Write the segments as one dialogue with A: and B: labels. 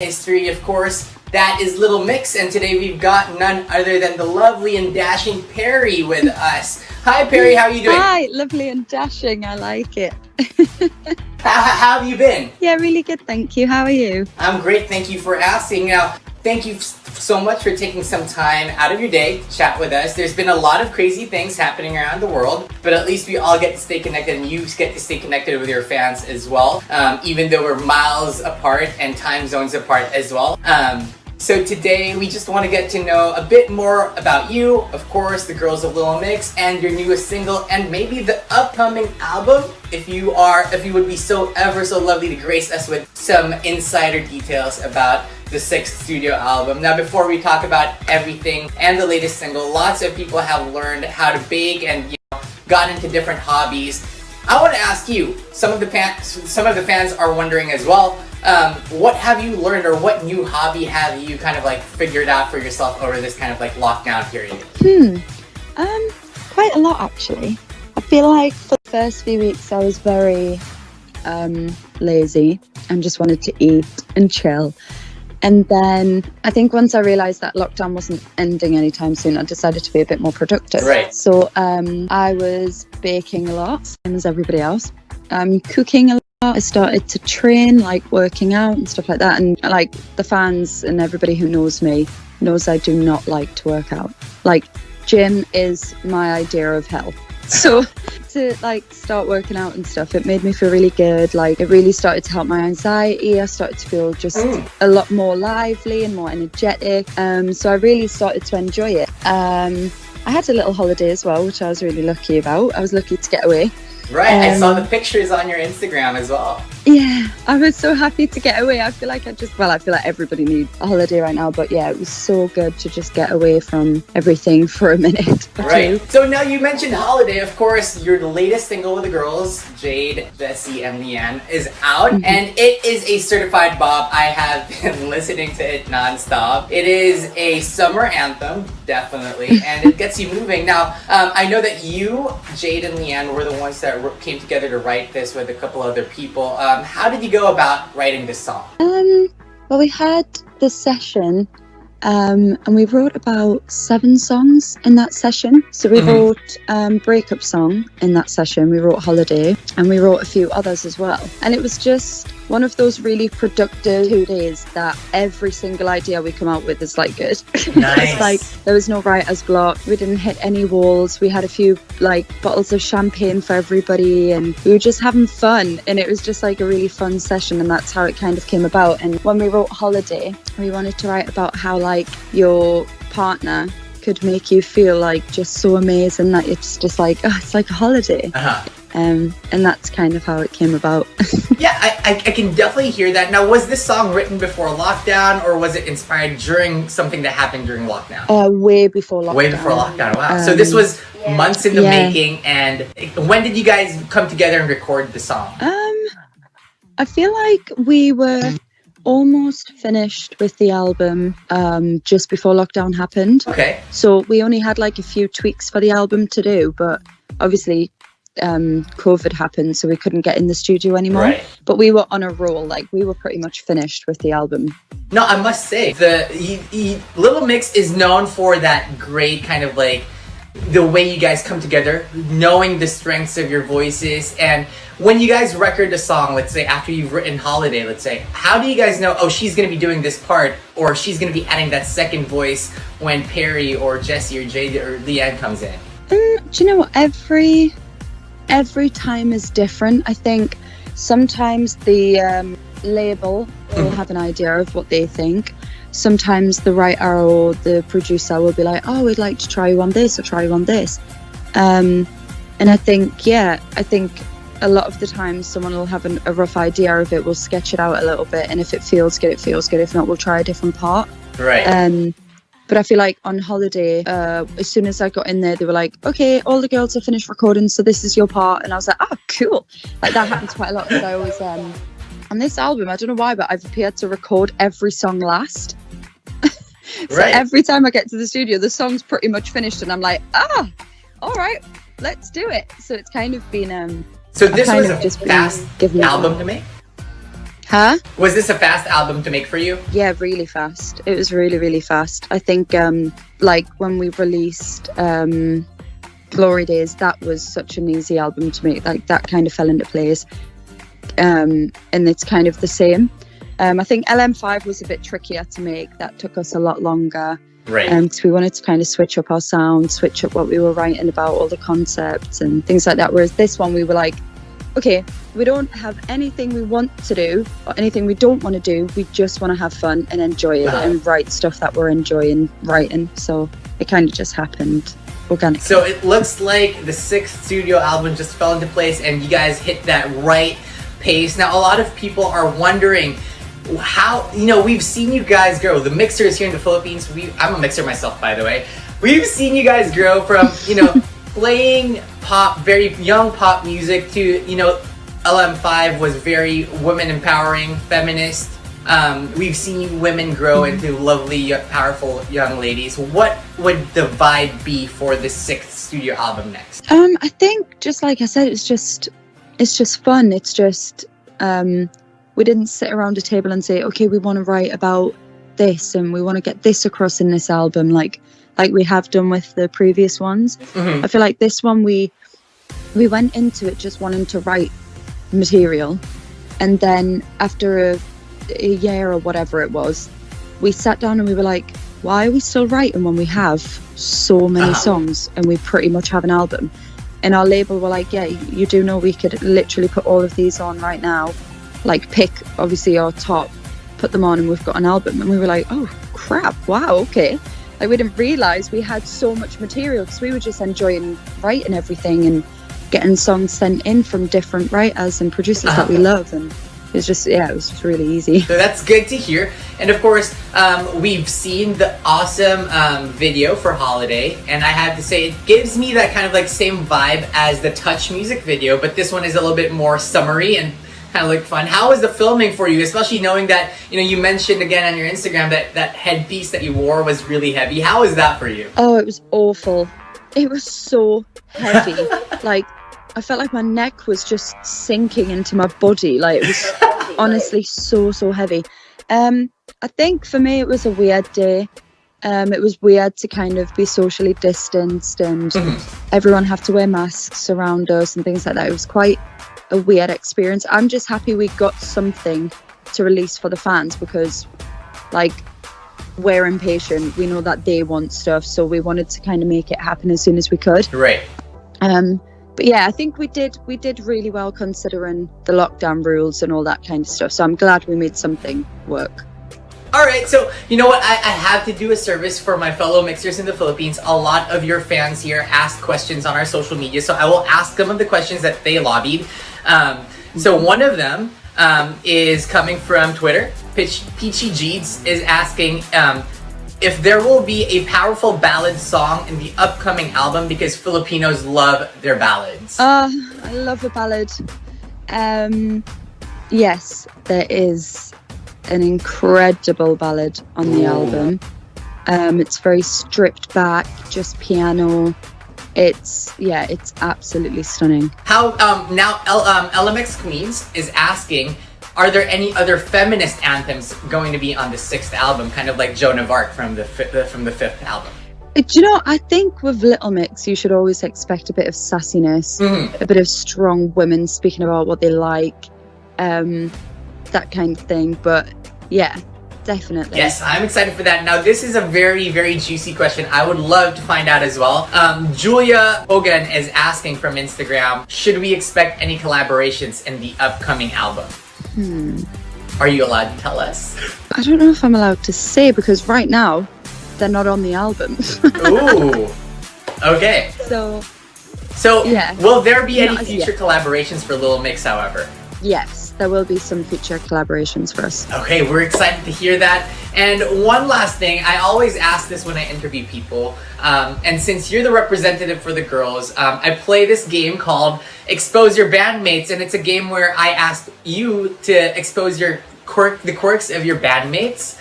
A: history, of course. That is Little Mix, and today we've got none other than the lovely and dashing Perrie with us. Hi Perrie, how are you doing?
B: Hi, lovely and dashing, I like it.
A: How have you been?
B: Yeah, really good, thank you. How are you?
A: I'm great, thank you for asking. Now, thank you so much for taking some time out of your day to chat with us. There's been a lot of crazy things happening around the world, but at least we all get to stay connected, and you get to stay connected with your fans as well, even though we're miles apart and time zones apart as well. So today we just want to get to know a bit more about you, of course, the girls of Little Mix, and your newest single, and maybe the upcoming album, if you would be so ever so lovely to grace us with some insider details about the 6th studio album. Now, before we talk about everything and the latest single, lots of people have learned how to bake and got into different hobbies. I want to ask you, some of the fans are wondering as well, what have you learned, or what new hobby have you kind of like figured out for yourself over this kind of like lockdown period?
B: Quite a lot actually. I feel like for the first few weeks I was very lazy and just wanted to eat and chill. And then I think once I realised that lockdown wasn't ending anytime soon, I decided to be a bit more productive.
A: Right.
B: So I was baking a lot, same as everybody else. Cooking a lot. I started to train, like working out and stuff like that. And like the fans and everybody who knows me knows I do not like to work out. Like gym is my idea of hell. So to like start working out and stuff, it made me feel really good. Like it really started to help my anxiety. I started to feel just a lot more lively and more energetic. So I really started to enjoy it. I had a little holiday as well, which I was really lucky about. I was lucky to get away.
A: Right, I saw the pictures on your Instagram as well.
B: Yeah, I was so happy to get away. I feel like everybody needs a holiday right now, but yeah, it was so good to just get away from everything for a minute.
A: Right. So now you mentioned holiday, of course, your latest single with the girls, Jade, Jessie, and Leanne, is out, and it is a certified bop. I have been listening to it nonstop. It is a summer anthem, definitely, and it gets you moving. Now, I know that you, Jade, and Leanne were the ones that came together to write this with a couple other people. How did you go about writing this song?
B: Well, we had the session, and we wrote about 7 songs in that session. So we wrote Breakup Song in that session, we wrote Holiday, and we wrote a few others as well. And it was just one of those really productive 2 days that every single idea we come out with is like good.
A: Nice.
B: It's like there was no writer's block. We didn't hit any walls. We had a few like bottles of champagne for everybody, and we were just having fun. And it was just like a really fun session, and that's how it kind of came about. And when we wrote Holiday, we wanted to write about how like your partner could make you feel like just so amazing that it's just like, oh, it's like a holiday. And that's kind of how it came about.
A: Yeah, I can definitely hear that. Now, was this song written before lockdown, or was it inspired during something that happened during lockdown?
B: Way before lockdown.
A: Way before lockdown, wow. So this was months in the making, and when did you guys come together and record the song?
B: I feel like we were almost finished with the album just before lockdown happened.
A: Okay.
B: So we only had like a few tweaks for the album to do, but obviously COVID happened, so we couldn't get in the studio anymore.
A: Right.
B: But we were on a roll, like we were pretty much finished with the album.
A: No, I must say, Little Mix is known for that great kind of like the way you guys come together, knowing the strengths of your voices. And when you guys record a song, let's say after you've written Holiday, let's say, how do you guys know, oh, she's going to be doing this part, or she's going to be adding that second voice when Perrie or Jessie or Jade or Leanne comes in?
B: Do you know what? Every time is different. I think sometimes the label will have an idea of what they think. Sometimes the writer or the producer will be like, oh, we'd like to try you on this or try you on this. And I think a lot of the time someone will have a rough idea of it, we'll sketch it out a little bit, and if it feels good, it feels good. If not, we'll try a different part.
A: Right.
B: But I feel like on Holiday, as soon as I got in there, they were like, okay, all the girls have finished recording, so this is your part. And I was like, oh, cool. Like that happens quite a lot. Because I always, on this album, I don't know why, but I've appeared to record every song last. So every time I get to the studio, the song's pretty much finished, and I'm like, all right, let's do it. So it's kind of been...
A: so this was a fast album to make?
B: Huh?
A: Was this a fast album to make for you?
B: Yeah, really fast. It was really, really fast. I think like when we released Glory Days, that was such an easy album to make. Like that kind of fell into place. And it's kind of the same. I think LM5 was a bit trickier to make. That took us a lot longer.
A: Right.
B: Because we wanted to kind of switch up our sound, switch up what we were writing about, all the concepts and things like that. Whereas this one, we were like, okay, we don't have anything we want to do or anything we don't want to do. We just want to have fun and enjoy it and write stuff that we're enjoying writing. So it kind of just happened organically.
A: So it looks like the 6th studio album just fell into place and you guys hit that right pace. Now, a lot of people are wondering how, you know, we've seen you guys grow. The Mixers here in the Philippines, I'm a mixer myself, by the way. We've seen you guys grow from, you know, playing pop, very young pop music to, you know, LM5 was very women empowering, feminist. We've seen women grow into lovely, powerful young ladies. What would the vibe be for the 6th studio album next?
B: I think, just like I said, it's just fun. It's just we didn't sit around a table and say, okay, we want to write about this and we want to get this across in this album, like we have done with the previous ones. Mm-hmm. I feel like this one we went into it just wanting to write material, and then after a year or whatever it was, we sat down and we were like, why are we still writing when we have so many songs and we pretty much have an album? And our label were like, yeah, you do know we could literally put all of these on right now, like pick obviously our top, put them on and we've got an album. And we were like, oh crap, wow, okay. Like we didn't realise we had so much material because we were just enjoying writing everything and getting songs sent in from different writers and producers that we love, and it was just really easy.
A: So that's good to hear. And of course, we've seen the awesome video for Holiday, and I have to say it gives me that kind of like same vibe as the Touch music video, but this one is a little bit more summery and kind of like fun. How was the filming for you, especially knowing that, you know, you mentioned again on your Instagram that headpiece that you wore was really heavy? How was that for you?
B: Oh, it was awful. It was so heavy. Like, I felt like my neck was just sinking into my body. Like, it was honestly so heavy. I think for me it was a weird day. It was weird to kind of be socially distanced and everyone have to wear masks around us and things like that. It was quite a weird experience. I'm just happy we got something to release for the fans because, like, we're impatient. We know that they want stuff, so we wanted to kind of make it happen as soon as we could.
A: Right.
B: But yeah, I think we did really well considering the lockdown rules and all that kind of stuff. So I'm glad we made something work.
A: All right, so you know what? I have to do a service for my fellow mixers in the Philippines. A lot of your fans here asked questions on our social media, so I will ask them of the questions that they lobbied. So one of them is coming from Twitter. Peachy Jeeds is asking if there will be a powerful ballad song in the upcoming album because Filipinos love their ballads.
B: I love a ballad. Yes, there is an incredible ballad on the album. It's very stripped back, just piano. It's absolutely stunning.
A: How now LMX Queens is asking, are there any other feminist anthems going to be on the 6th album, kind of like Joan of Arc from the 5th album?
B: Do you know, I think with Little Mix, you should always expect a bit of sassiness, a bit of strong women speaking about what they like, that kind of thing. But yeah, definitely.
A: Yes, I'm excited for that. Now, this is a very, very juicy question. I would love to find out as well. Julia Hogan is asking from Instagram, should we expect any collaborations in the upcoming album? Are you allowed to tell us?
B: I don't know if I'm allowed to say because right now they're not on the album.
A: Ooh. Okay. So
B: yeah.
A: Will there be any future collaborations for Little Mix, however?
B: Yes, there will be some future collaborations for us.
A: Okay, we're excited to hear that. And one last thing, I always ask this when I interview people, and since you're the representative for the girls, I play this game called Expose Your Bandmates, and it's a game where I ask you to expose the quirks of your bandmates.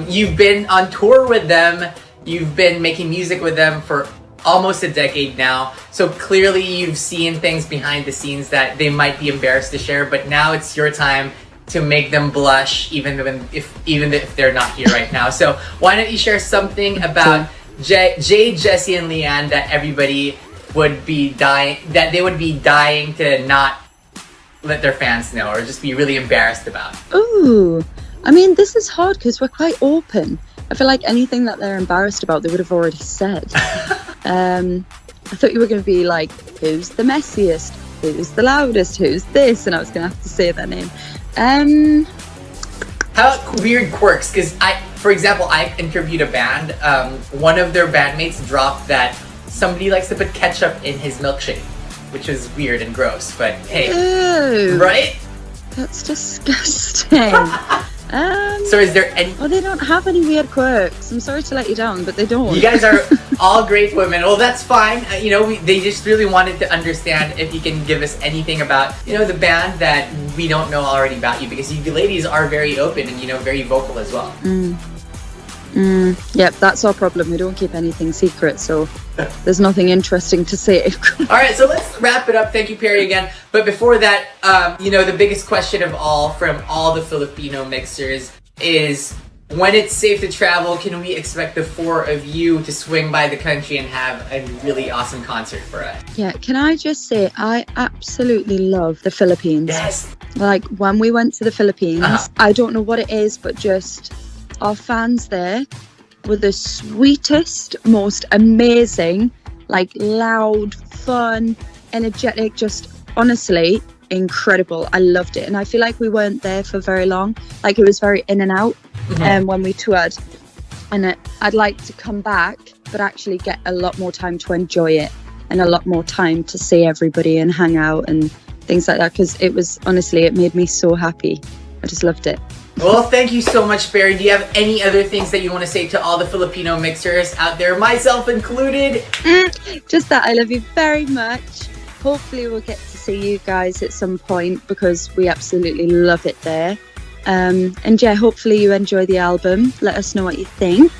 A: You've been on tour with them, you've been making music with them for almost a decade now, so clearly you've seen things behind the scenes that they might be embarrassed to share, but now it's your time. to make them blush even if they're not here right now. So why don't you share something about Jay, Jesse, and Leanne that everybody would be dying to not let their fans know or just be really embarrassed about?
B: Ooh, I mean, this is hard because we're quite open. I feel like anything that they're embarrassed about, they would have already said. I thought you were going to be like, who's the messiest? Who's the loudest? Who's this? And I was going to have to say their name.
A: How about weird quirks? Because for example, I interviewed a band. One of their bandmates dropped that somebody likes to put ketchup in his milkshake, which is weird and gross. But hey,
B: ew,
A: right?
B: That's disgusting.
A: So is there any...
B: Well, they don't have any weird quirks. I'm sorry to let you down, but they don't.
A: You guys are all great women. Well, that's fine. They just really wanted to understand if you can give us anything about, the band that we don't know already about you, because you ladies are very open and, very vocal as well.
B: Yep, that's our problem. We don't keep anything secret, so there's nothing interesting to say.
A: All right, so let's wrap it up. Thank you, Perrie, again. But before that, the biggest question of all from all the Filipino mixers is, when it's safe to travel, can we expect the four of you to swing by the country and have a really awesome concert for us?
B: Yeah, can I just say, I absolutely love the Philippines.
A: Yes.
B: Like, when we went to the Philippines, I don't know what it is, but just our fans there were the sweetest, most amazing, like loud, fun, energetic, just honestly incredible. I loved it. And I feel like we weren't there for very long. Like, it was very in and out when we toured. And I'd like to come back, but actually get a lot more time to enjoy it and a lot more time to see everybody and hang out and things like that. Because it was, honestly, it made me so happy. I just loved it.
A: Well, thank you so much, Perrie. Do you have any other things that you want to say to all the Filipino mixers out there, myself included?
B: Just that I love you very much. Hopefully we'll get to see you guys at some point, because we absolutely love it there. And yeah, hopefully you enjoy the album. Let us know what you think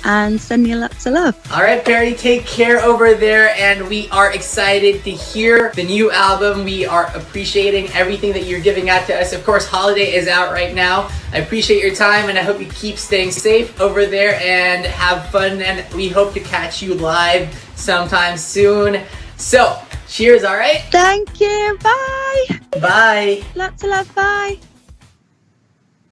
B: and send you lots of love.
A: All right, Perrie, take care over there, and we are excited to hear the new album. We are appreciating everything that you're giving out to us. Of course, Holiday is out right now. I appreciate your time, and I hope you keep staying safe over there and have fun, and we hope to catch you live sometime soon. So, cheers, all right?
B: Thank you. Bye.
A: Bye.
B: Lots of love. Bye.